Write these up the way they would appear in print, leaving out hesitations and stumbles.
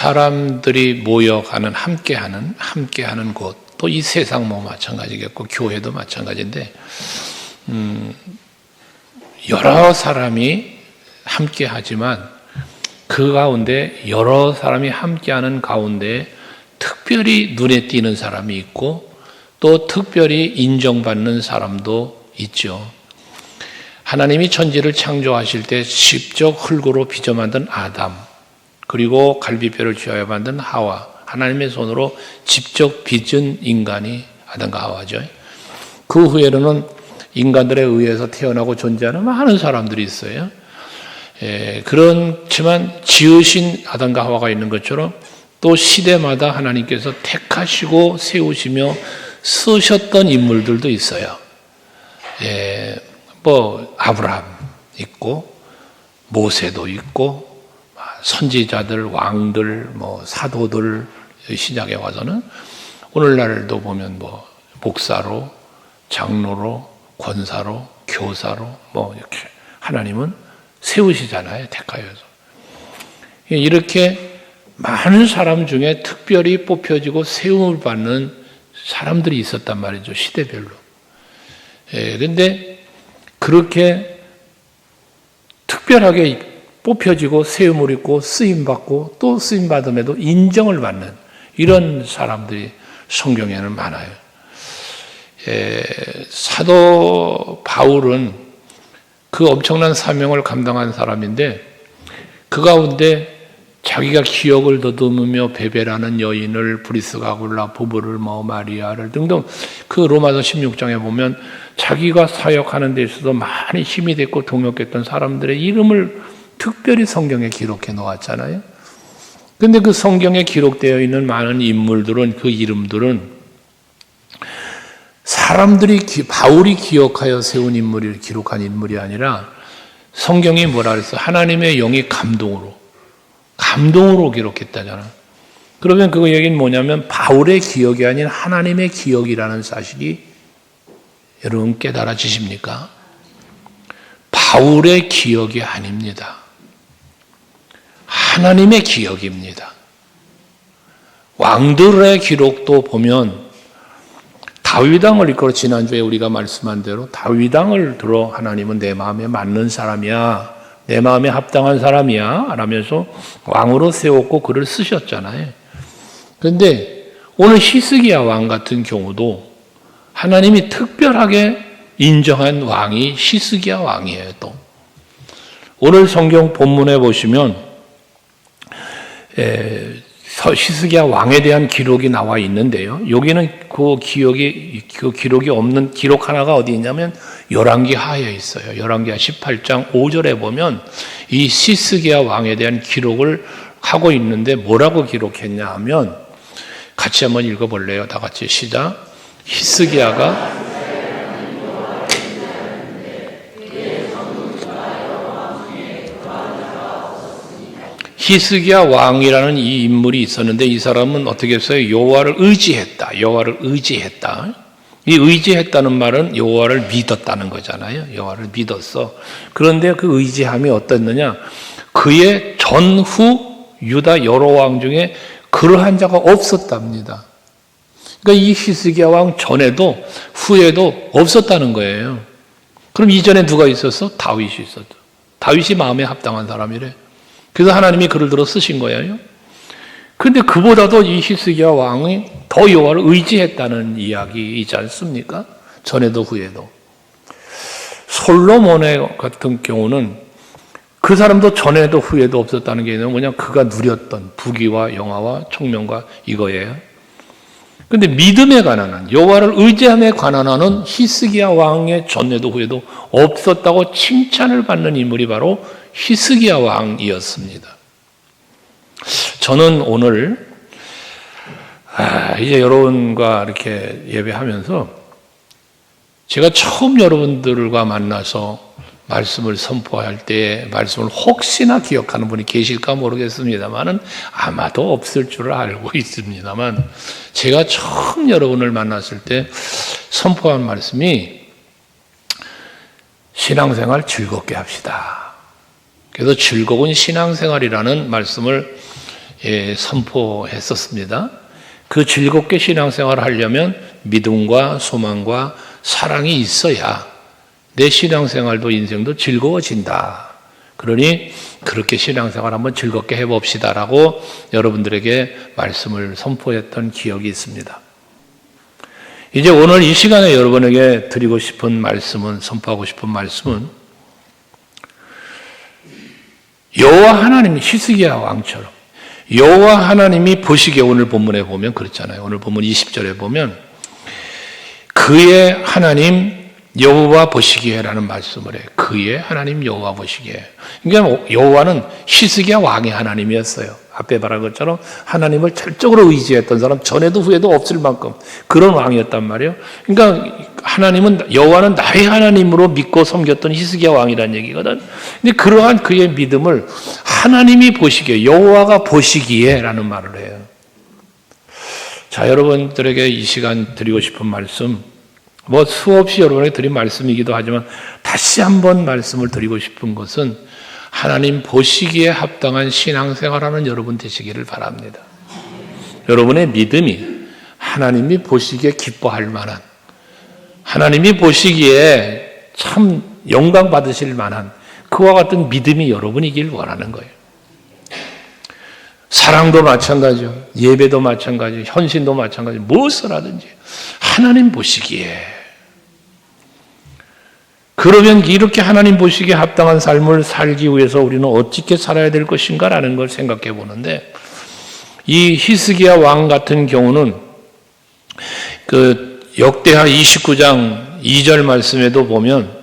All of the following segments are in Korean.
사람들이 모여가는 함께하는 곳, 또 이 세상 뭐 마찬가지겠고 교회도 마찬가지인데 여러 사람이 함께하지만 그 가운데 여러 사람이 함께하는 가운데 특별히 눈에 띄는 사람이 있고 또 특별히 인정받는 사람도 있죠. 하나님이 천지를 창조하실 때 직접 흙으로 빚어 만든 아담, 그리고 갈비뼈를 취하여 만든 하와, 하나님의 손으로 직접 빚은 인간이 아담과 하와죠. 그 후에는 인간들에 의해서 태어나고 존재하는 많은 사람들이 있어요. 그렇지만 지으신 아담과 하와가 있는 것처럼 또 시대마다 하나님께서 택하시고 세우시며 쓰셨던 인물들도 있어요. 뭐 아브라함 있고 모세도 있고 선지자들, 왕들, 뭐 사도들 신약에 와서는 오늘날도 보면 뭐 목사로, 장로로, 권사로, 교사로 뭐 이렇게 하나님은 세우시잖아요. 택하여서. 이렇게 많은 사람 중에 특별히 뽑혀지고 세움을 받는 사람들이 있었단 말이죠. 시대별로. 그런데 그렇게 특별하게 뽑혀지고 세움을 입고 쓰임받고 또 쓰임받음에도 인정을 받는 이런 사람들이 성경에는 많아요. 사도 바울은 그 엄청난 사명을 감당한 사람인데 그 가운데 자기가 기억을 더듬으며 베베라는 여인을 브리스가 아굴라 부부를 마리아를 등등 그 로마서 16장에 보면 자기가 사역하는 데 있어서 많이 힘이 됐고 동역했던 사람들의 이름을 특별히 성경에 기록해 놓았잖아요. 그런데 그 성경에 기록되어 있는 많은 인물들은 그 이름들은 사람들이 바울이 기억하여 세운 인물을 기록한 인물이 아니라 성경이 뭐라 그랬어? 하나님의 영이 감동으로 기록했다잖아. 그러면 그 얘기는 뭐냐면 바울의 기억이 아닌 하나님의 기억이라는 사실이 여러분 깨달아지십니까? 바울의 기억이 아닙니다. 하나님의 기억입니다. 왕들의 기록도 보면 다윗왕을 이끌어 지난주에 우리가 말씀한 대로 다윗왕을 들어 하나님은 내 마음에 맞는 사람이야, 내 마음에 합당한 사람이야 라면서 왕으로 세웠고 글을 쓰셨잖아요. 그런데 오늘 히스기야 왕 같은 경우도 하나님이 특별하게 인정한 왕이 히스기야 왕이에요. 또 오늘 성경 본문에 보시면 히스기야 왕에 대한 기록이 나와 있는데요. 여기는 그 기록이 없는 기록 하나가 어디 있냐면 열왕기 하에 있어요. 열왕기 18장 5절에 보면 이 히스기야 왕에 대한 기록을 하고 있는데 뭐라고 기록했냐 하면 같이 한번 읽어볼래요? 다 같이 시작. 히스기야가 히스기야 왕이라는 이 인물이 있었는데 이 사람은 어떻게 했어요? 여호와를 의지했다. 이 의지했다는 말은 여호와를 믿었다는 거잖아요. 여호와를 믿었어. 그런데 그 의지함이 어떻느냐? 그의 전후 유다 여러 왕 중에 그러한 자가 없었답니다. 그러니까 이 히스기야 왕 전에도 후에도 없었다는 거예요. 그럼 이전에 누가 있었어? 다윗이 있었죠. 다윗이 마음에 합당한 사람이래. 그래서 하나님이 그를 들어 쓰신 거예요. 그런데 그보다도 이 히스기야 왕이 더 여호와를 의지했다는 이야기이지 않습니까? 전에도 후에도. 솔로몬의 같은 경우는 그 사람도 전에도 후에도 없었다는 게 뭐냐? 그가 누렸던 부귀와 영화와 총명과 이거예요. 그런데 믿음에 관한 한, 여호와를 의지함에 관한 한은 히스기야 왕의 전에도 후에도 없었다고 칭찬을 받는 인물이 바로 히스기야 왕이었습니다. 저는 오늘 이제 여러분과 이렇게 예배하면서 제가 처음 여러분들과 만나서 말씀을 선포할 때 말씀을 혹시나 기억하는 분이 계실까 모르겠습니다만은 아마도 없을 줄 알고 있습니다만 제가 처음 여러분을 만났을 때 선포한 말씀이 신앙생활 즐겁게 합시다. 그래서 즐거운 신앙생활이라는 말씀을 선포했었습니다. 그 즐겁게 신앙생활을 하려면 믿음과 소망과 사랑이 있어야 내 신앙생활도 인생도 즐거워진다. 그러니 그렇게 신앙생활 한번 즐겁게 해봅시다라고 여러분들에게 말씀을 선포했던 기억이 있습니다. 이제 오늘 이 시간에 여러분에게 드리고 싶은 말씀은, 선포하고 싶은 말씀은 여호와 하나님이 히스기야 왕처럼 여호와 하나님이 보시기에, 오늘 본문에 보면 그렇잖아요. 오늘 본문 20절에 보면 그의 하나님 여호와 보시기에라는 말씀을 해요. 그의 하나님 여호와 보시기에. 그러니까 여호와는 히스기야 왕의 하나님이었어요. 앞에 말한 것처럼 하나님을 철저하게 의지했던 사람, 전에도 후에도 없을 만큼 그런 왕이었단 말이에요. 그러니까 하나님은, 여호와는 나의 하나님으로 믿고 섬겼던 히스기야 왕이라는 얘기거든. 근데 그러한 그의 믿음을 하나님이 보시기에, 여호와가 보시기에라는 말을 해요. 자, 여러분들에게 이 시간 드리고 싶은 말씀, 수없이 여러분에게 드린 말씀이기도 하지만 다시 한번 말씀을 드리고 싶은 것은 하나님 보시기에 합당한 신앙생활하는 여러분 되시기를 바랍니다. 여러분의 믿음이 하나님이 보시기에 기뻐할 만한, 하나님이 보시기에 참 영광 받으실 만한 그와 같은 믿음이 여러분이길 원하는 거예요. 사랑도 마찬가지요, 예배도 마찬가지요, 헌신도 마찬가지요, 무엇을 하든지 하나님 보시기에. 그러면 이렇게 하나님 보시기에 합당한 삶을 살기 위해서 우리는 어떻게 살아야 될 것인가라는 걸 생각해 보는데, 이 히스기야 왕 같은 경우는 그 역대하 29장 2절 말씀에도 보면,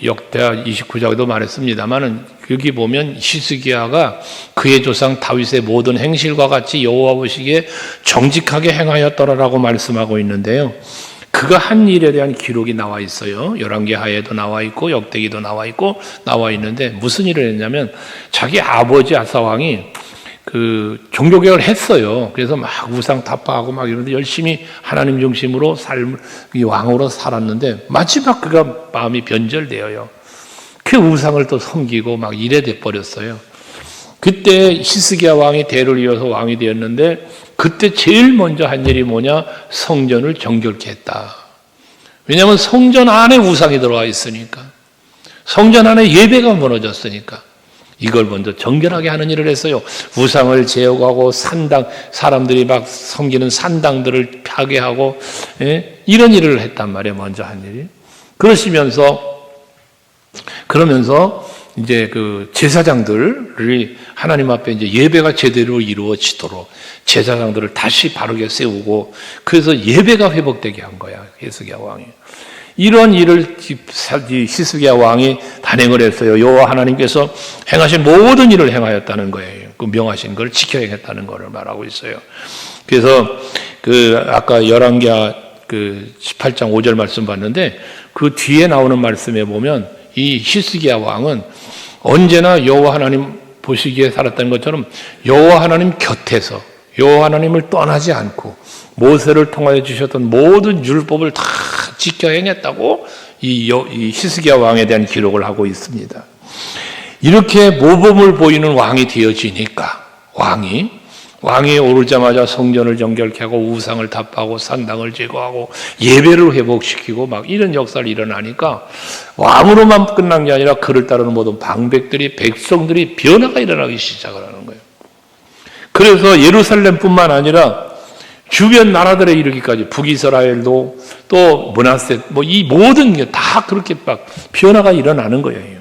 역대하 29장에도 말했습니다만은, 여기 보면 히스기야가 그의 조상 다윗의 모든 행실과 같이 여호와 보시기에 정직하게 행하였더라라고 말씀하고 있는데요. 그가 한 일에 대한 기록이 나와 있어요. 열왕기하에도 나와 있고 역대기도 나와 있는데, 무슨 일을 했냐면 자기 아버지 아사왕이 그 종교개혁을 했어요. 그래서 막 우상 타파하고 막 이러는데 열심히 하나님 중심으로 왕으로 살았는데, 마지막 그가 마음이 변절되어요. 그 우상을 또 섬기고 막 이래 돼 버렸어요. 그때 히스기야 왕이 대를 이어서 왕이 되었는데, 그때 제일 먼저 한 일이 뭐냐? 성전을 정결케 했다. 왜냐하면 성전 안에 우상이 들어와 있으니까, 성전 안에 예배가 무너졌으니까 이걸 먼저 정결하게 하는 일을 했어요. 우상을 제거하고 사람들이 막 섬기는 산당들을 파괴하고, 이런 일을 했단 말이에요. 먼저 한 일이. 그러면서 이제 그 제사장들이 하나님 앞에 이제 예배가 제대로 이루어지도록 제사장들을 다시 바르게 세우고, 그래서 예배가 회복되게 한 거야, 히스기야 왕이. 이런 일을 히스기야 왕이 단행을 했어요. 여호와 하나님께서 행하신 모든 일을 행하였다는 거예요. 그 명하신 걸 지켜 행했다는 것을 말하고 있어요. 그래서 그 아까 열왕기하 그 18장 5절 말씀 봤는데, 그 뒤에 나오는 말씀에 보면 이 히스기야 왕은 언제나 여호와 하나님 보시기에 살았다는 것처럼 여호와 하나님 곁에서 여호와 하나님을 떠나지 않고 모세를 통하여 주셨던 모든 율법을 다 지켜 행했다고 이 히스기야 왕에 대한 기록을 하고 있습니다. 이렇게 모범을 보이는 왕이 되어지니까, 왕이 오르자마자 성전을 정결케 하고 우상을 타파하고 산당을 제거하고 예배를 회복시키고 막 이런 역사를 일어나니까, 왕으로만 끝난 게 아니라 그를 따르는 모든 방백들이, 백성들이 변화가 일어나기 시작을 하는 거예요. 그래서 예루살렘뿐만 아니라 주변 나라들에 이르기까지, 북이스라엘도 또 므낫세, 이 모든 게 다 그렇게 막 변화가 일어나는 거예요.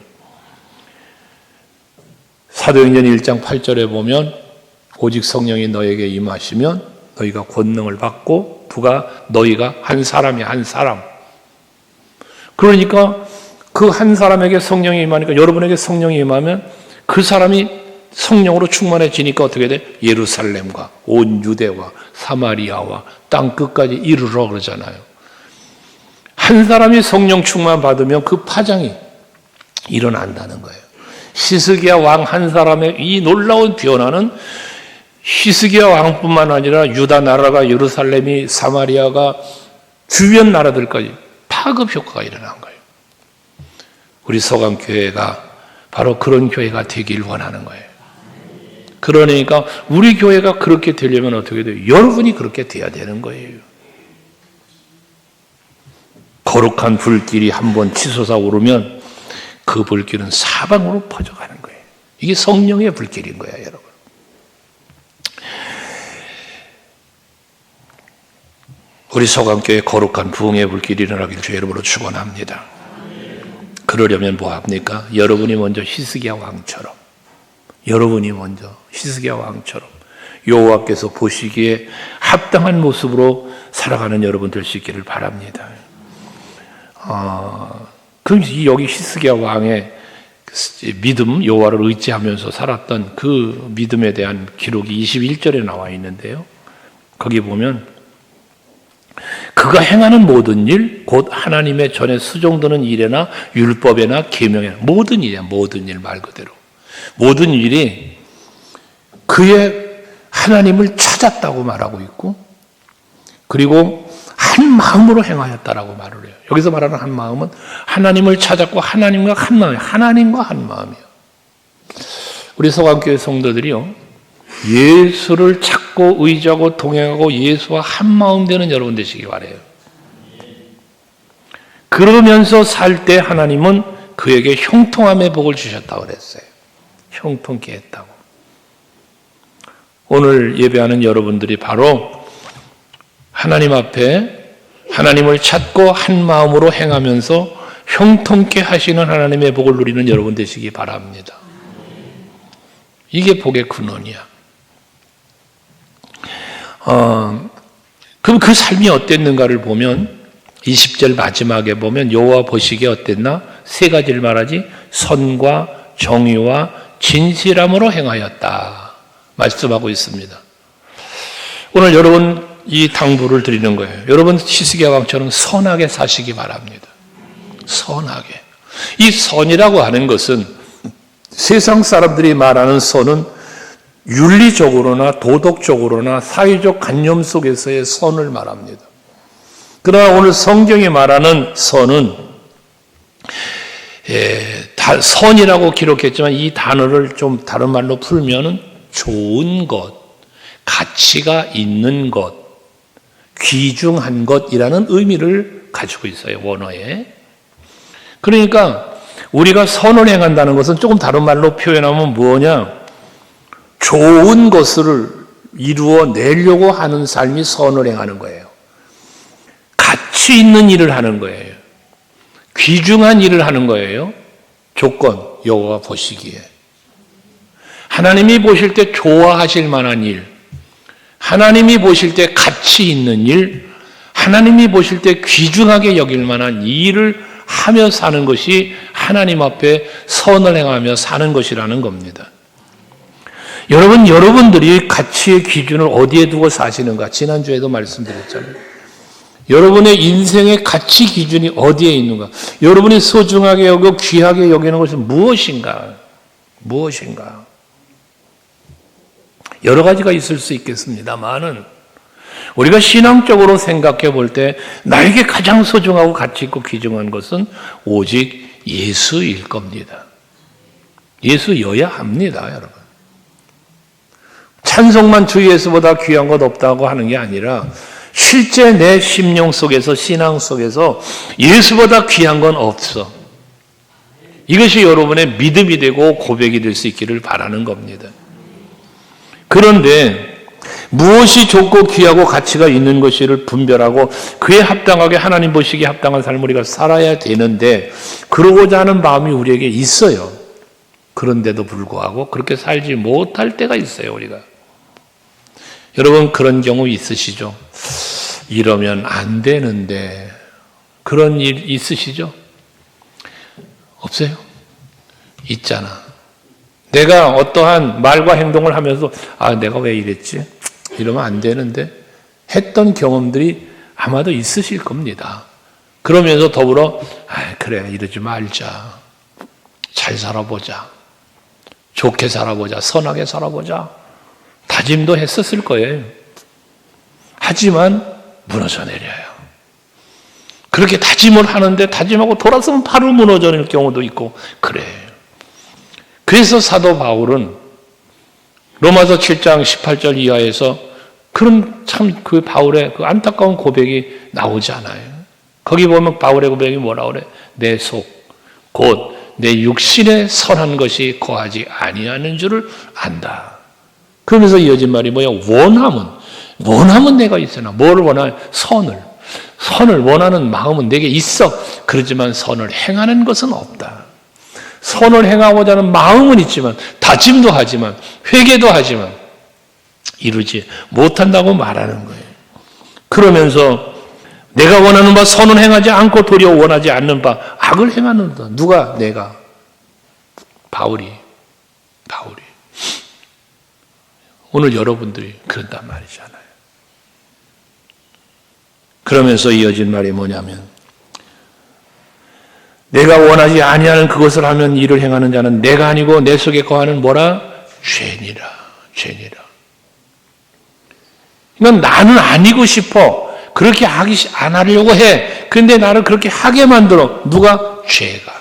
사도행전 1장 8절에 보면 오직 성령이 너에게 임하시면 너희가 권능을 받고, 너희가 한 사람이 한 사람. 그러니까 그 한 사람에게 성령이 임하니까, 여러분에게 성령이 임하면 그 사람이 성령으로 충만해지니까 어떻게 돼? 예루살렘과 온 유대와 사마리아와 땅 끝까지 이르러 그러잖아요. 한 사람이 성령 충만 받으면 그 파장이 일어난다는 거예요. 히스기야 왕 한 사람의 이 놀라운 변화는 히스기야 왕뿐만 아니라 유다 나라가, 예루살렘이, 사마리아가, 주변 나라들까지 파급 효과가 일어난 거예요. 우리 서강교회가 바로 그런 교회가 되길 원하는 거예요. 그러니까 우리 교회가 그렇게 되려면 어떻게 돼요? 여러분이 그렇게 돼야 되는 거예요. 거룩한 불길이 한번 치솟아 오르면 그 불길은 사방으로 퍼져가는 거예요. 이게 성령의 불길인 거야, 여러분. 우리 서강교회 거룩한 부흥의 불길이 일어나길 주의 이름으로 축원합니다. 그러려면 뭐 합니까? 여러분이 먼저 히스기야 왕처럼, 여러분이 먼저 히스기야 왕처럼 여호와께서 보시기에 합당한 모습으로 살아가는 여러분 될 수 있기를 바랍니다. 그럼 여기 히스기야 왕의 믿음, 여호와를 의지하면서 살았던 그 믿음에 대한 기록이 21절에 나와 있는데요. 거기 보면 그가 행하는 모든 일, 곧 하나님의 전에 수종드는 일에나 율법에나 계명에나 모든 일이야. 모든 일 말 그대로. 모든 일이 그의 하나님을 찾았다고 말하고 있고, 그리고 한 마음으로 행하였다라고 말을 해요. 여기서 말하는 한 마음은 하나님을 찾았고 하나님과 한 마음이에요. 하나님과 한 마음이에요. 우리 서강교회 성도들이요, 예수를 찾고 의지하고 동행하고 예수와 한 마음 되는 여러분 되시기 바라요. 그러면서 살 때 하나님은 그에게 형통함의 복을 주셨다고 그랬어요. 형통케 했다고. 오늘 예배하는 여러분들이 바로 하나님 앞에 하나님을 찾고 한 마음으로 행하면서 형통케 하시는 하나님의 복을 누리는 여러분 되시기 바랍니다. 이게 복의 근원이야. 그럼 그 삶이 어땠는가를 보면 20절 마지막에 보면 여호와 보시기에 어땠나? 세 가지를 말하지. 선과 정의와 진실함으로 행하였다 말씀하고 있습니다. 오늘 여러분 이 당부를 드리는 거예요. 여러분 히스기야 왕처럼 선하게 사시기 바랍니다. 선하게. 이 선이라고 하는 것은 세상 사람들이 말하는 선은 윤리적으로나 도덕적으로나 사회적 관념 속에서의 선을 말합니다. 그러나 오늘 성경이 말하는 선은 선이라고 기록했지만 이 단어를 좀 다른 말로 풀면은 좋은 것, 가치가 있는 것, 귀중한 것이라는 의미를 가지고 있어요, 원어에. 그러니까 우리가 선을 행한다는 것은 조금 다른 말로 표현하면 뭐냐? 좋은 것을 이루어 내려고 하는 삶이 선을 행하는 거예요. 가치 있는 일을 하는 거예요. 귀중한 일을 하는 거예요. 조건, 여호와 보시기에. 하나님이 보실 때 좋아하실 만한 일, 하나님이 보실 때 가치 있는 일, 하나님이 보실 때 귀중하게 여길 만한 일을 하며 사는 것이 하나님 앞에 선을 행하며 사는 것이라는 겁니다. 여러분들이 가치의 기준을 어디에 두고 사시는가? 지난주에도 말씀드렸잖아요. 여러분의 인생의 가치 기준이 어디에 있는가? 여러분이 소중하게 여기고 귀하게 여기는 것은 무엇인가? 무엇인가? 여러 가지가 있을 수 있겠습니다만은 우리가 신앙적으로 생각해 볼 때 나에게 가장 소중하고 가치 있고 귀중한 것은 오직 예수일 겁니다. 예수여야 합니다, 여러분. 찬송만 주 예수보다 귀한 것 없다고 하는 게 아니라 실제 내 심령 속에서 신앙 속에서 예수보다 귀한 건 없어. 이것이 여러분의 믿음이 되고 고백이 될 수 있기를 바라는 겁니다. 그런데 무엇이 좋고 귀하고 가치가 있는 것을 분별하고 그에 합당하게 하나님 보시기에 합당한 삶을 우리가 살아야 되는데 그러고자 하는 마음이 우리에게 있어요. 그런데도 불구하고 그렇게 살지 못할 때가 있어요, 우리가. 여러분 그런 경우 있으시죠? 이러면 안 되는데 그런 일 있으시죠? 없어요? 있잖아. 내가 어떠한 말과 행동을 하면서 내가 왜 이랬지? 이러면 안 되는데 했던 경험들이 아마도 있으실 겁니다. 그러면서 더불어 그래 이러지 말자. 잘 살아보자. 좋게 살아보자. 선하게 살아보자. 다짐도 했었을 거예요. 하지만 무너져 내려요. 그렇게 다짐을 하는데 다짐하고 돌아서면 바로 무너져 내릴 경우도 있고 그래요. 그래서 사도 바울은 로마서 7장 18절 이하에서 그런 참 그 바울의 그 안타까운 고백이 나오지 않아요. 거기 보면 바울의 고백이 뭐라 그래? 내 속, 곧 내 육신에 선한 것이 거하지 아니하는 줄을 안다. 그러면서 이어진 말이 뭐야? 원함은 내가 있으나 뭘 원하냐? 선을 원하는 마음은 내게 있어. 그렇지만 선을 행하는 것은 없다. 선을 행하고자 하는 마음은 있지만, 다짐도 하지만, 회개도 하지만 이루지 못한다고 말하는 거예요. 그러면서 내가 원하는 바 선은 행하지 않고 도리어 원하지 않는 바 악을 행하는다. 누가? 내가. 바울이. 오늘 여러분들이 그런단 말이잖아요. 그러면서 이어진 말이 뭐냐면, 내가 원하지 아니하는 그것을 하면 이를 행하는 자는 내가 아니고 내 속에 거하는 뭐라? 죄니라. 그러니까 나는 아니고 싶어. 그렇게 안 하려고 해. 그런데 나를 그렇게 하게 만들어. 누가? 죄가.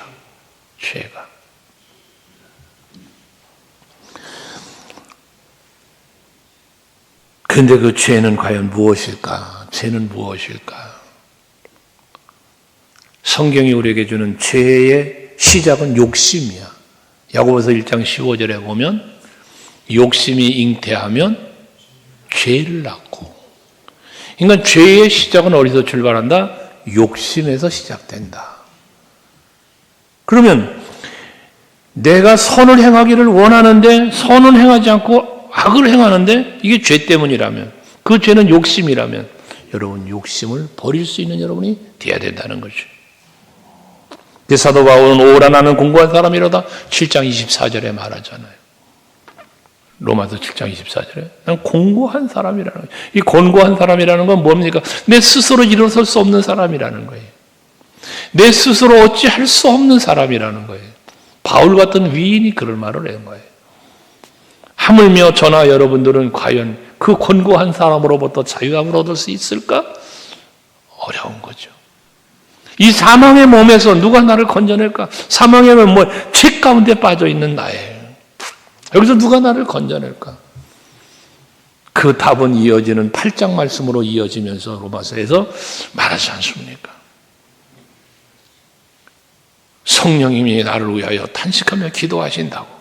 그런데 그 죄는 과연 무엇일까? 죄는 무엇일까? 성경이 우리에게 주는 죄의 시작은 욕심이야. 야고보서 1장 15절에 보면 욕심이 잉태하면 죄를 낳고. 그러니까 죄의 시작은 어디서 출발한다? 욕심에서 시작된다. 그러면 내가 선을 행하기를 원하는데 선은 행하지 않고 악을 행하는데 이게 죄 때문이라면, 그 죄는 욕심이라면 여러분 욕심을 버릴 수 있는 여러분이 되어야 된다는 거죠. 사도 바울은 오라 나는 공고한 사람이로다 7장 24절에 말하잖아요. 로마서 7장 24절에 난 공고한 사람이라는 거예요. 이 곤고한 사람이라는 건 뭡니까? 내 스스로 일어설 수 없는 사람이라는 거예요. 내 스스로 어찌할 수 없는 사람이라는 거예요. 바울 같은 위인이 그럴 말을 한 거예요. 하물며 저나 여러분들은 과연 그 곤고한 사람으로부터 자유함을 얻을 수 있을까? 어려운 거죠. 이 사망의 몸에서 누가 나를 건져낼까? 사망의 몸은 죄 가운데 빠져 있는 나예요. 여기서 누가 나를 건져낼까? 그 답은 이어지는 8장 말씀으로 이어지면서 로마서에서 말하지 않습니까? 성령님이 나를 위하여 탄식하며 기도하신다고.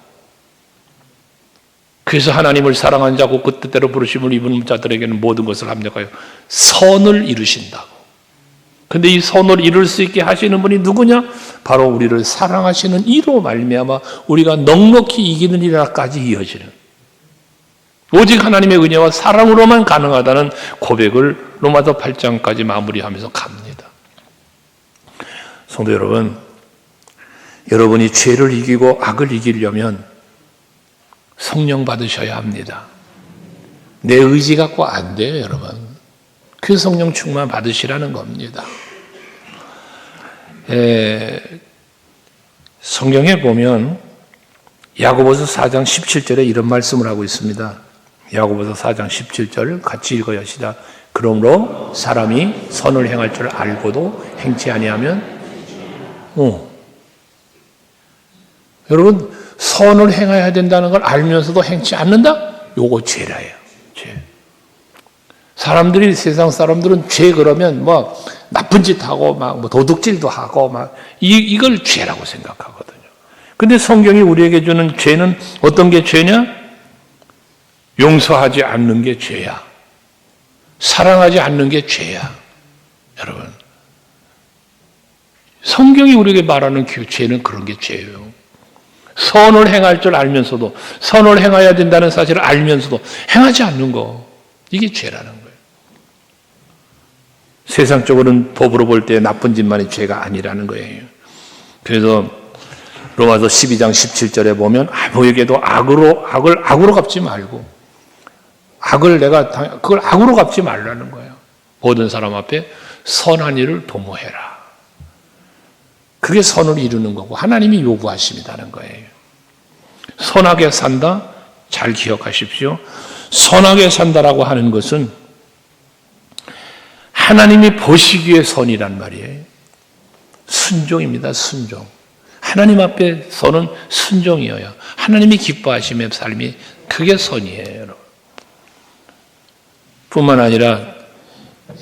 그래서 하나님을 사랑하는 자고 그 뜻대로 부르심을 입은 자들에게는 모든 것을 합력하여 선을 이루신다고. 근데 이 선을 이룰 수 있게 하시는 분이 누구냐? 바로 우리를 사랑하시는 이로 말미암아 우리가 넉넉히 이기는 이라까지 이어지는, 오직 하나님의 은혜와 사랑으로만 가능하다는 고백을 로마서 8장까지 마무리하면서 갑니다. 성도 여러분, 여러분이 죄를 이기고 악을 이기려면 성령 받으셔야 합니다. 내 의지 갖고 안 돼요, 여러분. 그 성령 충만 받으시라는 겁니다. 성경에 보면 야고보서 4장 17절에 이런 말씀을 하고 있습니다. 야고보서 4장 17절 같이 읽어야 시다. 그러므로 사람이 선을 행할 줄 알고도 행치 아니하면 여러분, 선을 행해야 된다는 걸 알면서도 행치 않는다? 요거 죄라예요. 죄. 사람들이, 세상 사람들은 죄 그러면 나쁜 짓 하고 도둑질도 하고 이걸 죄라고 생각하거든요. 근데 성경이 우리에게 주는 죄는 어떤 게 죄냐? 용서하지 않는 게 죄야. 사랑하지 않는 게 죄야. 여러분, 성경이 우리에게 말하는 죄는 그런 게 죄예요. 선을 행할 줄 알면서도, 선을 행해야 된다는 사실을 알면서도 행하지 않는 거, 이게 죄라는 거예요. 세상적으로는 법으로 볼 때 나쁜 짓만이 죄가 아니라는 거예요. 그래서 로마서 12장 17절에 보면 아무에게도 악으로 갚지 말고, 그걸 악으로 갚지 말라는 거예요. 모든 사람 앞에 선한 일을 도모해라. 그게 선을 이루는 거고 하나님이 요구하십니다는 거예요. 선하게 산다? 잘 기억하십시오. 선하게 산다라고 하는 것은 하나님이 보시기에 선이란 말이에요. 순종입니다. 순종. 하나님 앞에 서는 순종이어야 하나님이 기뻐하시며 삶이 그게 선이에요, 여러분. 뿐만 아니라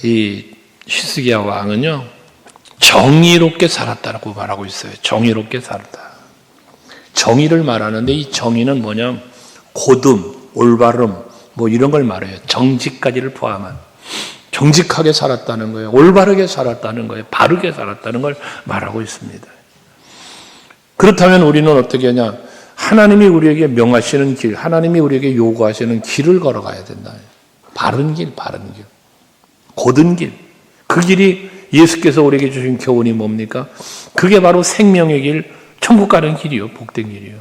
이 히스기야 왕은요, 정의롭게 살았다고 말하고 있어요. 정의롭게 살았다. 정의를 말하는데 이 정의는 뭐냐? 고듬, 올바름, 뭐 이런 걸 말해요. 정직까지를 포함한. 정직하게 살았다는 거예요. 올바르게 살았다는 거예요. 바르게 살았다는 걸 말하고 있습니다. 그렇다면 우리는 어떻게 하냐? 하나님이 우리에게 명하시는 길, 하나님이 우리에게 요구하시는 길을 걸어가야 된다. 바른 길, 바른 길. 고든 길. 그 길이 예수께서 우리에게 주신 교훈이 뭡니까? 그게 바로 생명의 길, 천국 가는 길이요. 복된 길이요.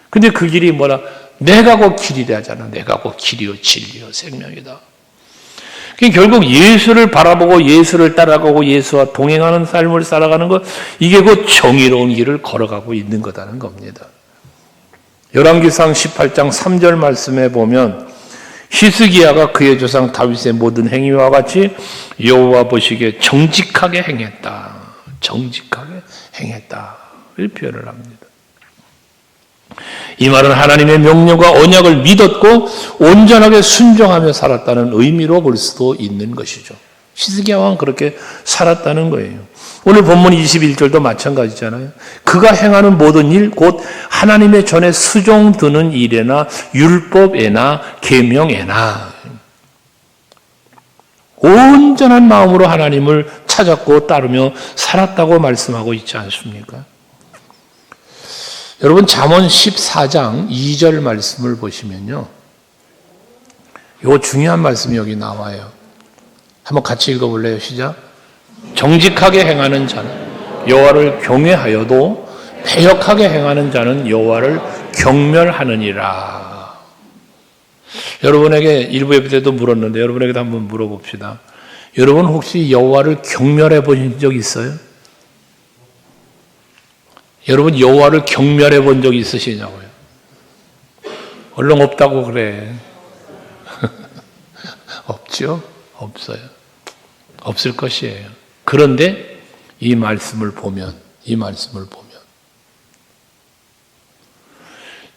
근데 그 길이 뭐라? 내가 곧 길이라 하잖아. 내가 곧 길이요, 진리요, 생명이다. 결국 예수를 바라보고 예수를 따라가고 예수와 동행하는 삶을 살아가는 것, 이게 곧 정의로운 길을 걸어가고 있는 거라는 겁니다. 열왕기상 18장 3절 말씀에 보면 히스기야가 그의 조상 다윗의 모든 행위와 같이 여호와 보시기에 정직하게 행했다. 정직하게 행했다. 이렇게 표현을 합니다. 이 말은 하나님의 명령과 언약을 믿었고 온전하게 순종하며 살았다는 의미로 볼 수도 있는 것이죠. 히스기야 왕은 그렇게 살았다는 거예요. 오늘 본문 21절도 마찬가지잖아요. 그가 행하는 모든 일, 곧 하나님의 전에 수종드는 일에나 율법에나 계명에나 온전한 마음으로 하나님을 찾았고 따르며 살았다고 말씀하고 있지 않습니까? 여러분 잠언 14장 2절 말씀을 보시면요. 이거 중요한 말씀이 여기 나와요. 한번 같이 읽어볼래요? 시작. 정직하게 행하는 자는 여호와를 경외하여도 패역하게 행하는 자는 여호와를 경멸하느니라. 여러분에게 일부 예배 때도 물었는데 여러분에게도 한번 물어봅시다. 여러분 혹시 여호와를 경멸해 보신 적 있어요? 여러분 여호와를 경멸해 본 적이 있으시냐고요? 얼른 없다고 그래. 없죠? 없어요. 없을 것이에요. 그런데 이 말씀을 보면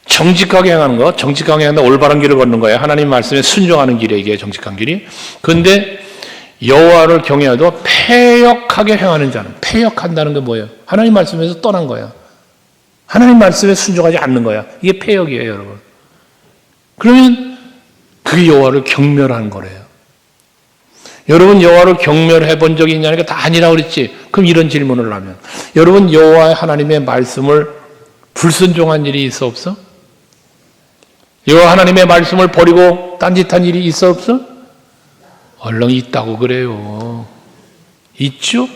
정직하게 행하는 거, 정직하게 행한다, 올바른 길을 걷는 거예요. 하나님 말씀에 순종하는 길에 이게 정직한 길이. 그런데 여호와를 경외해도 패역하게 행하는 자는, 패역한다는 게 뭐예요? 하나님 말씀에서 떠난 거야. 하나님 말씀에 순종하지 않는 거야. 이게 패역이에요, 여러분. 그러면 그게 여호와를 경멸하는 거래요. 여러분 여호와를 경멸해 본 적이 있냐니까 다 아니라고 그랬지. 그럼 이런 질문을 하면 여러분 여호와 하나님의 말씀을 불순종한 일이 있어 없어? 여호와 하나님의 말씀을 버리고 딴짓한 일이 있어 없어? 얼른 있다고 그래요. 있죠?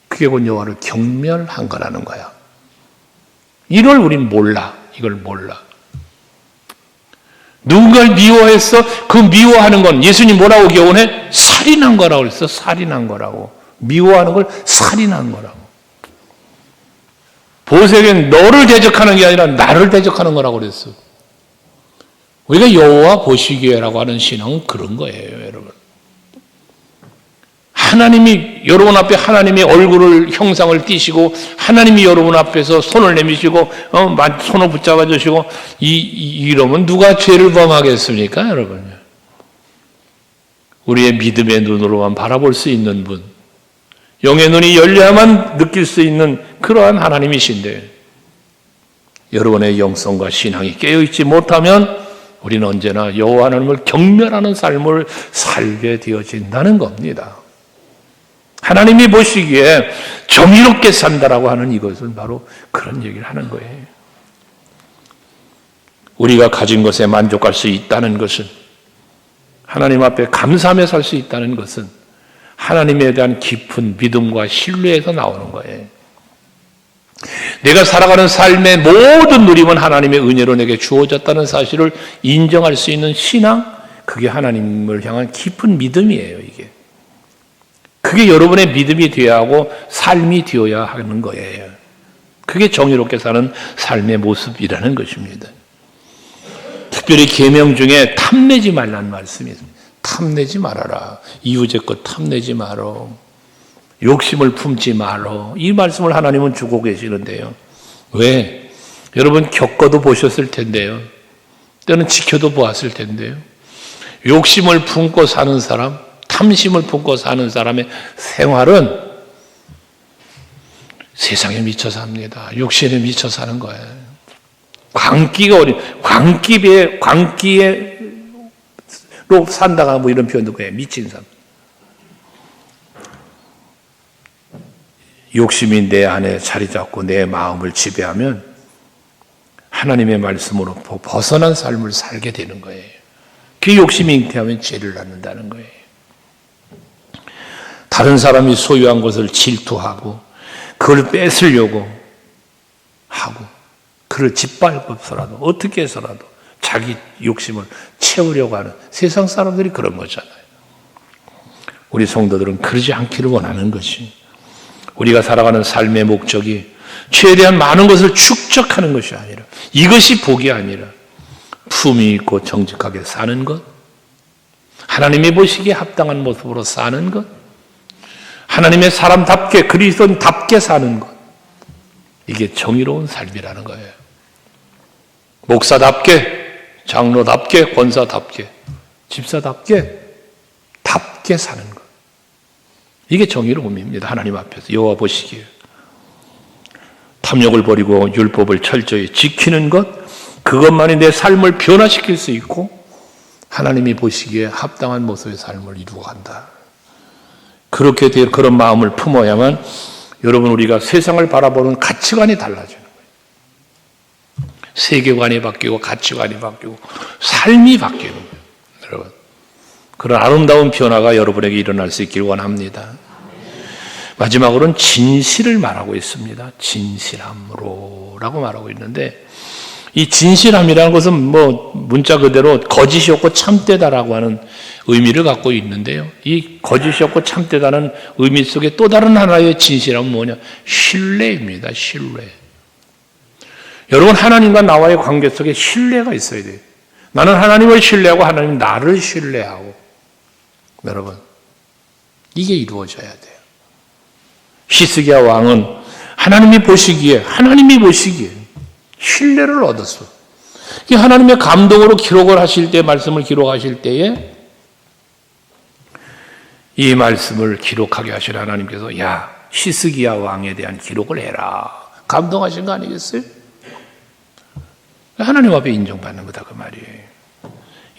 그게 곧 여호와를 경멸한 거라는 거야. 이걸 우린 몰라. 이걸 몰라. 누군가를 미워해서 그 미워하는 건 예수님 뭐라고 교훈해? 살인한 거라고 그랬어. 살인한 거라고. 미워하는 걸 살인한 거라고. 보세겐 너를 대적하는 게 아니라 나를 대적하는 거라고 그랬어. 우리가 여호와 보시기에라고 하는 신앙은 그런 거예요, 여러분. 하나님이 여러분 앞에 하나님의 얼굴을 형상을 띄시고 하나님이 여러분 앞에서 손을 내미시고 손을 붙잡아 주시고 이러면 누가 죄를 범하겠습니까, 여러분? 우리의 믿음의 눈으로만 바라볼 수 있는 분, 영의 눈이 열려야만 느낄 수 있는 그러한 하나님이신데 여러분의 영성과 신앙이 깨어있지 못하면 우리는 언제나 여호와 하나님을 경멸하는 삶을 살게 되어진다는 겁니다. 하나님이 보시기에 정의롭게 산다라고 하는 이것은 바로 그런 얘기를 하는 거예요. 우리가 가진 것에 만족할 수 있다는 것은, 하나님 앞에 감사하며 살 수 있다는 것은 하나님에 대한 깊은 믿음과 신뢰에서 나오는 거예요. 내가 살아가는 삶의 모든 누림은 하나님의 은혜로 내게 주어졌다는 사실을 인정할 수 있는 신앙, 그게 하나님을 향한 깊은 믿음이에요, 이게. 그게 여러분의 믿음이 되어야 하고 삶이 되어야 하는 거예요. 그게 정의롭게 사는 삶의 모습이라는 것입니다. 특별히 계명 중에 탐내지 말라는 말씀이 있습니다. 탐내지 말아라. 이웃의것 탐내지 마라. 욕심을 품지 마라. 이 말씀을 하나님은 주고 계시는데요. 왜? 여러분 겪어도 보셨을 텐데요. 때는 지켜도 보았을 텐데요. 욕심을 품고 사는 사람, 탐심을 품고 사는 사람의 생활은 세상에 미쳐 삽니다. 욕심에 미쳐 사는 거예요. 광기로 산다가 뭐 이런 표현도 그래요. 미친 사람. 욕심이 내 안에 자리 잡고 내 마음을 지배하면 하나님의 말씀으로 벗어난 삶을 살게 되는 거예요. 그 욕심이 잉태하면 죄를 낳는다는 거예요. 다른 사람이 소유한 것을 질투하고 그걸 뺏으려고 하고 그를 짓밟아서라도 어떻게 해서라도 자기 욕심을 채우려고 하는 세상 사람들이 그런 거잖아요. 우리 성도들은 그러지 않기를 원하는 것이, 우리가 살아가는 삶의 목적이 최대한 많은 것을 축적하는 것이 아니라, 이것이 복이 아니라 품위 있고 정직하게 사는 것, 하나님이 보시기에 합당한 모습으로 사는 것, 하나님의 사람답게 그리스도인답게 사는 것, 이게 정의로운 삶이라는 거예요. 목사답게, 장로답게, 권사답게, 집사답게 사는 것, 이게 정의로움입니다. 하나님 앞에서 여호와 보시기에. 탐욕을 버리고 율법을 철저히 지키는 것, 그것만이 내 삶을 변화시킬 수 있고 하나님이 보시기에 합당한 모습의 삶을 이루어 간다. 그렇게 그런 마음을 품어야만 여러분, 우리가 세상을 바라보는 가치관이 달라지는 거예요. 세계관이 바뀌고 가치관이 바뀌고 삶이 바뀌는 거예요. 여러분, 그런 아름다운 변화가 여러분에게 일어날 수 있기를 원합니다. 마지막으로는 진실을 말하고 있습니다. 진실함으로라고 말하고 있는데, 이 진실함이라는 것은 뭐 문자 그대로 거짓이 없고 참되다라고 하는 의미를 갖고 있는데요. 이 거짓이 없고 참되다는 의미 속에 또 다른 하나의 진실함은 뭐냐? 신뢰입니다. 신뢰. 여러분, 하나님과 나와의 관계 속에 신뢰가 있어야 돼요. 나는 하나님을 신뢰하고 하나님은 나를 신뢰하고, 여러분, 이게 이루어져야 돼요. 히스기야 왕은 하나님이 보시기에 신뢰를 얻었어. 하나님의 감동으로 기록을 하실 때, 말씀을 기록하실 때에 이 말씀을 기록하게 하실 하나님께서, 야, 히스기야 왕에 대한 기록을 해라, 감동하신 거 아니겠어요? 하나님 앞에 인정받는 거다, 그 말이에요.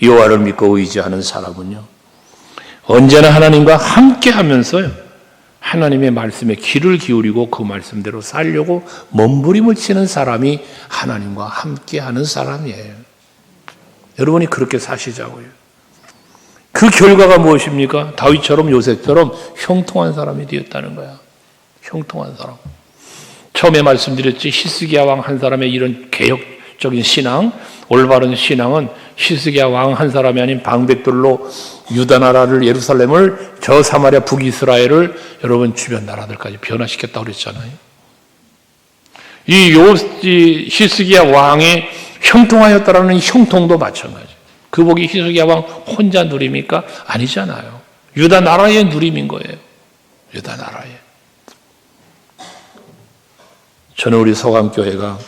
여호와를 믿고 의지하는 사람은요, 언제나 하나님과 함께 하면서요, 하나님의 말씀에 귀를 기울이고 그 말씀대로 살려고 몸부림을 치는 사람이 하나님과 함께하는 사람이에요. 여러분이 그렇게 사시자고요. 그 결과가 무엇입니까? 다윗처럼 요셉처럼 형통한 사람이 되었다는 거야. 형통한 사람. 처음에 말씀드렸지, 히스기야 왕 한 사람의 이런 개혁적인 신앙, 올바른 신앙은 히스기야 왕 한 사람이 아닌 방백들로 유다 나라를, 예루살렘을, 저 사마리아 북이스라엘을 여러분 주변 나라들까지 변화시켰다고 그랬잖아요. 이 히스기야 왕이 형통하였다라는 형통도 마찬가지. 그 복이 히스기야 왕 혼자 누림입니까? 아니잖아요. 유다 나라의 누림인 거예요. 유다 나라의. 저는 우리 서강교회가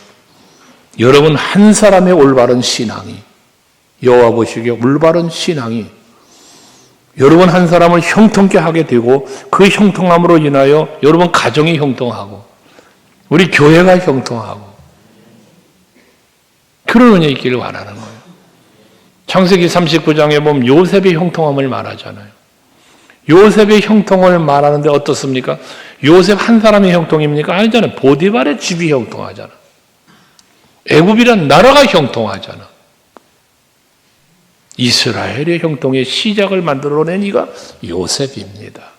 여러분 한 사람의 올바른 신앙이, 여호와 보시기에 올바른 신앙이 여러분 한 사람을 형통케 하게 되고, 그 형통함으로 인하여 여러분 가정이 형통하고 우리 교회가 형통하고 그런 은혜 있기를 바라는 거예요. 창세기 39장에 보면 요셉의 형통함을 말하잖아요. 요셉의 형통을 말하는데 어떻습니까? 요셉 한 사람의 형통입니까? 아니잖아요. 보디발의 집이 형통하잖아. 애굽이란 나라가 형통하잖아. 이스라엘의 형통의 시작을 만들어낸 이가 요셉입니다.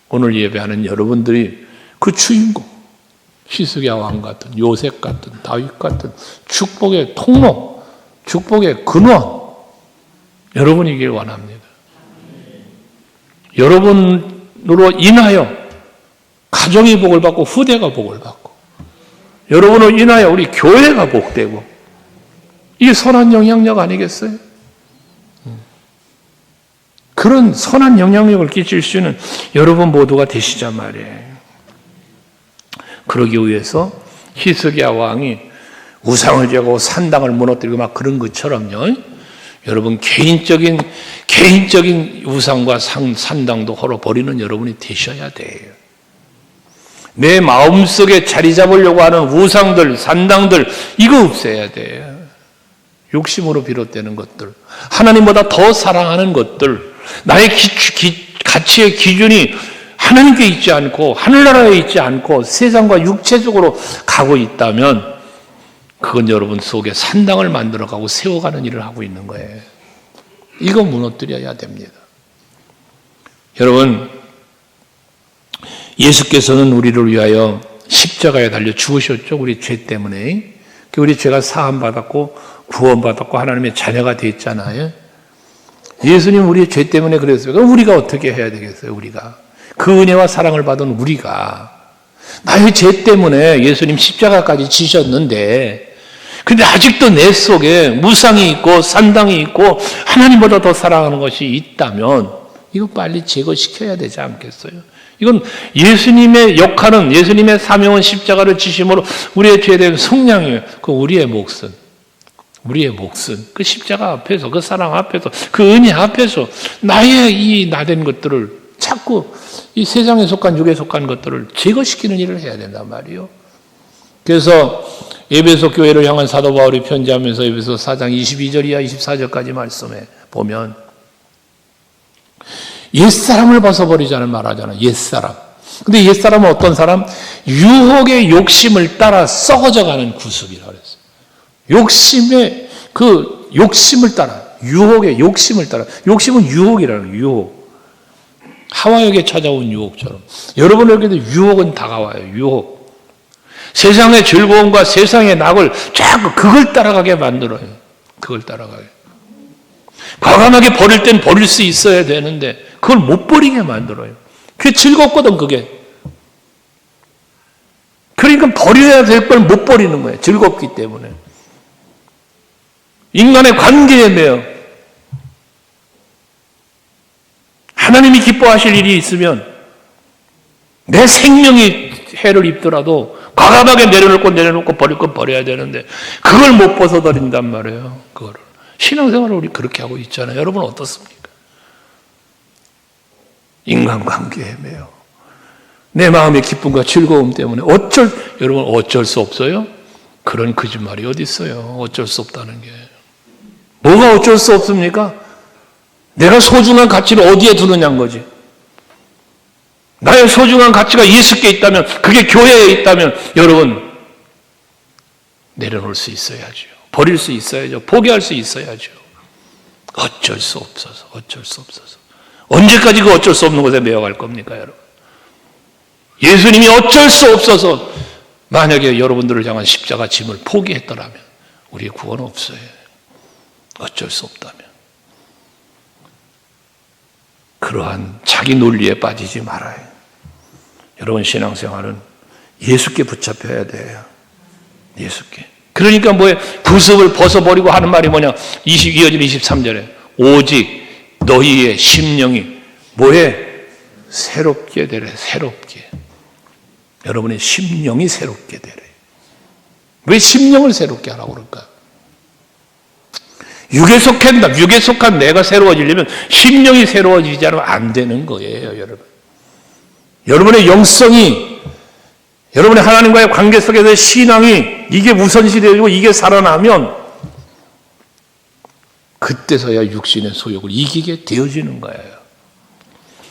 오늘 예배하는 여러분들이 그 주인공, 히스기야 왕 같은, 요셉 같은, 다윗 같은 축복의 통로, 축복의 근원, 여러분이길 원합니다. 여러분으로 인하여 가정이 복을 받고 후대가 복을 받고, 여러분으로 인하여 우리 교회가 복되고, 이게 선한 영향력 아니겠어요? 그런 선한 영향력을 끼칠 수 있는 여러분 모두가 되시자 말이에요. 그러기 위해서 히스기야 왕이 우상을 제고 산당을 무너뜨리고 막 그런 것처럼요. 여러분 개인적인 우상과 산당도 헐어 버리는 여러분이 되셔야 돼요. 내 마음속에 자리 잡으려고 하는 우상들, 산당들 이거 없애야 돼요. 욕심으로 비롯되는 것들, 하나님보다 더 사랑하는 것들, 나의 가치의 기준이 하나님께 있지 않고 하늘나라에 있지 않고 세상과 육체적으로 가고 있다면 그건 여러분 속에 산당을 만들어가고 세워가는 일을 하고 있는 거예요. 이거 무너뜨려야 됩니다. 여러분, 예수께서는 우리를 위하여 십자가에 달려 죽으셨죠. 우리 죄 때문에. 우리 죄가 사함받았고 구원받았고 하나님의 자녀가 됐잖아요. 예수님 우리의 죄 때문에 그랬어요. 그럼 우리가 어떻게 해야 되겠어요? 우리가 그 은혜와 사랑을 받은 우리가 나의 죄 때문에 예수님 십자가까지 지셨는데 근데 아직도 내 속에 무상이 있고 산당이 있고 하나님보다 더 사랑하는 것이 있다면 이거 빨리 제거시켜야 되지 않겠어요? 이건 예수님의 역할은, 예수님의 사명은 십자가를 지심으로 우리의 죄에 대한 속량이에요. 그 우리의 몫은 그 십자가 앞에서, 그 사랑 앞에서, 그 은혜 앞에서 나의 이 나된 것들을 자꾸 이 세상에 속한 육에 속한 것들을 제거시키는 일을 해야 된단 말이에요. 그래서 에베소 교회를 향한 사도 바울이 편지하면서 에베소 4장 22절 이하 24절까지 말씀에 보면 옛사람을 벗어버리자는 말하잖아요. 옛사람. 근데 옛사람은 어떤 사람? 유혹의 욕심을 따라 썩어져가는 구습이라고 그랬어요. 욕심을 따라, 유혹의 욕심을 따라. 욕심은 유혹이라는 거예요. 유혹. 하와에게 찾아온 유혹처럼. 여러분에게도 유혹은 다가와요. 유혹. 세상의 즐거움과 세상의 낙을 자꾸 그걸 따라가게 만들어요. 그걸 따라가게. 과감하게 버릴 땐 버릴 수 있어야 되는데 그걸 못 버리게 만들어요. 그게 즐겁거든, 그게. 그러니까 버려야 될 걸 못 버리는 거예요. 즐겁기 때문에. 인간의 관계에 매여 하나님이 기뻐하실 일이 있으면 내 생명이 해를 입더라도 과감하게 내려놓고 버릴 건 버려야 되는데 그걸 못 벗어버린단 말이에요. 그거를. 신앙생활을 우리 그렇게 하고 있잖아요. 여러분 어떻습니까? 인간관계에 매여 내 마음의 기쁨과 즐거움 때문에 여러분 어쩔 수 없어요? 그런 거짓말이 어디 있어요? 어쩔 수 없다는 게. 뭐가 어쩔 수 없습니까? 내가 소중한 가치를 어디에 두느냐는 거지. 나의 소중한 가치가 예수께 있다면, 그게 교회에 있다면 여러분 내려놓을 수 있어야죠. 버릴 수 있어야죠. 포기할 수 있어야죠. 어쩔 수 없어서. 언제까지 그 어쩔 수 없는 곳에 매여갈 겁니까, 여러분? 예수님이 어쩔 수 없어서 만약에 여러분들을 향한 십자가 짐을 포기했더라면 우리의 구원은 없어요. 어쩔 수 없다면. 그러한 자기 논리에 빠지지 말아요. 여러분 신앙생활은 예수께 붙잡혀야 돼요. 예수께. 그러니까 뭐예요? 구습을 벗어버리고 하는 말이 뭐냐? 이어진 23절에 오직 너희의 심령이 뭐해? 새롭게 되래. 새롭게. 여러분의 심령이 새롭게 되래. 왜 심령을 새롭게 하라고 그럴까? 육에 속한 내가 새로워지려면 심령이 새로워지지 않으면 안 되는 거예요, 여러분. 여러분의 영성이, 여러분의 하나님과의 관계 속에서의 신앙이 이게 우선시되고 이게 살아나면 그때서야 육신의 소욕을 이기게 되어지는 거예요.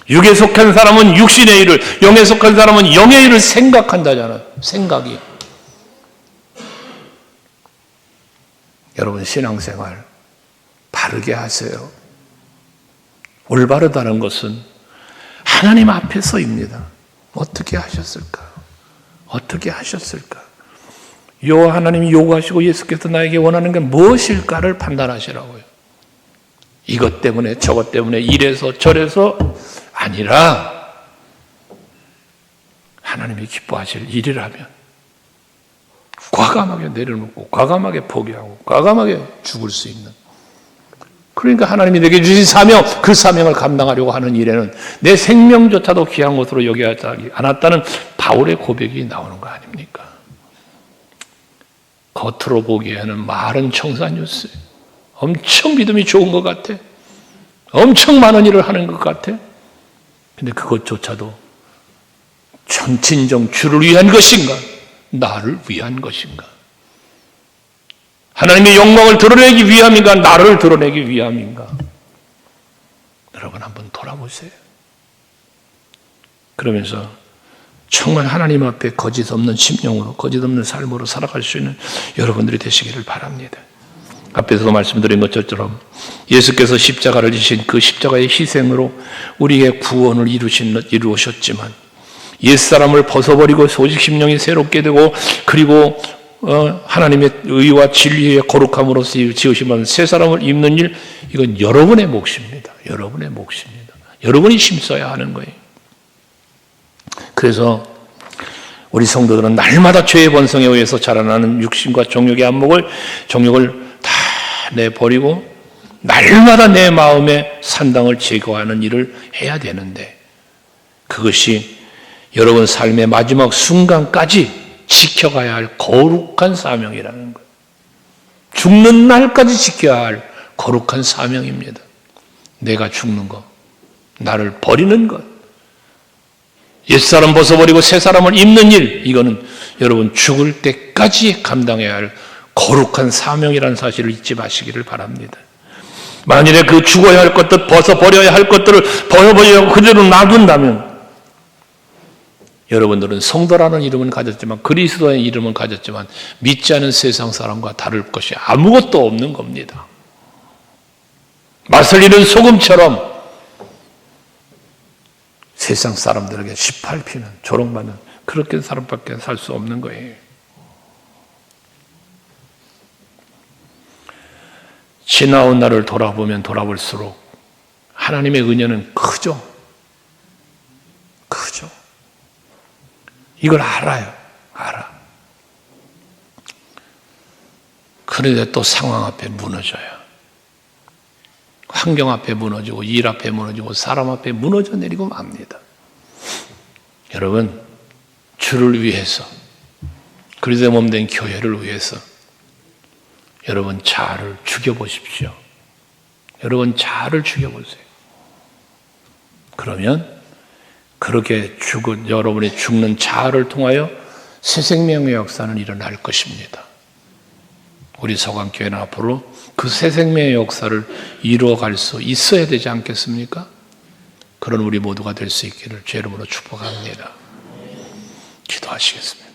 육에 속한 사람은 육신의 일을, 영에 속한 사람은 영의 일을 생각한다잖아요. 생각이. 여러분 신앙생활 바르게 하세요. 올바르다는 것은 하나님 앞에서입니다. 어떻게 하셨을까? 어떻게 하셨을까? 하나님이 요구하시고 예수께서 나에게 원하는 게 무엇일까를 판단하시라고요. 이것 때문에 저것 때문에 이래서 저래서 아니라 하나님이 기뻐하실 일이라면 과감하게 내려놓고 과감하게 포기하고 과감하게 죽을 수 있는, 그러니까 하나님이 내게 주신 사명, 그 사명을 감당하려고 하는 일에는 내 생명조차도 귀한 것으로 여겨하지 않았다는 바울의 고백이 나오는 거 아닙니까? 겉으로 보기에는 마른 청산유수예요. 엄청 믿음이 좋은 것 같아. 엄청 많은 일을 하는 것 같아. 근데 그것조차도 진정 주를 위한 것인가? 나를 위한 것인가? 하나님의 영광을 드러내기 위함인가? 나를 드러내기 위함인가? 여러분 한번 돌아보세요. 그러면서 정말 하나님 앞에 거짓 없는 심령으로, 거짓 없는 삶으로 살아갈 수 있는 여러분들이 되시기를 바랍니다. 앞에서도 말씀드린 것처럼 예수께서 십자가를 지신 그 십자가의 희생으로 우리의 구원을 이루셨지만 옛사람을 벗어버리고 오직 심령이 새롭게 되고 그리고 하나님의 의와 진리의 거룩함으로써 지으시면 새 사람을 입는 일, 이건 여러분의 몫입니다. 여러분의 몫입니다. 여러분이 힘써야 하는 거예요. 그래서 우리 성도들은 날마다 죄의 번성에 의해서 자라나는 육신과 정욕의 정욕을 다 내버리고 날마다 내 마음의 산당을 제거하는 일을 해야 되는데 그것이 여러분 삶의 마지막 순간까지 지켜가야 할 거룩한 사명이라는 거예요. 죽는 날까지 지켜야 할 거룩한 사명입니다. 내가 죽는 것, 나를 버리는 것, 옛사람 벗어버리고 새 사람을 입는 일, 이거는 여러분 죽을 때까지 감당해야 할 거룩한 사명이라는 사실을 잊지 마시기를 바랍니다. 만일에 그 죽어야 할 것들, 벗어버려야 할 것들을 벗어버리고 그대로 놔둔다면 여러분들은 성도라는 이름은 가졌지만 그리스도의 이름은 가졌지만 믿지 않은 세상 사람과 다를 것이 아무것도 없는 겁니다. 맛을 잃은 소금처럼 세상 사람들에게 18피는 조롱받는 그렇게 사람밖에 살 수 없는 거예요. 지나온 날을 돌아보면 돌아볼수록 하나님의 은혜는 크죠. 크죠. 이걸 알아요. 알아. 그런데 또 상황 앞에 무너져요. 환경 앞에 무너지고 일 앞에 무너지고 사람 앞에 무너져 내리고 맙니다. 여러분, 주를 위해서 그리스도의 몸된 교회를 위해서 여러분 자아를 죽여보십시오. 여러분 자아를 죽여보세요. 그러면 그렇게 여러분이 죽는 자아를 통하여 새 생명의 역사는 일어날 것입니다. 우리 서강교회는 앞으로 그 새 생명의 역사를 이루어갈 수 있어야 되지 않겠습니까? 그런 우리 모두가 될 수 있기를 주의 이름으로 축복합니다. 기도하시겠습니다.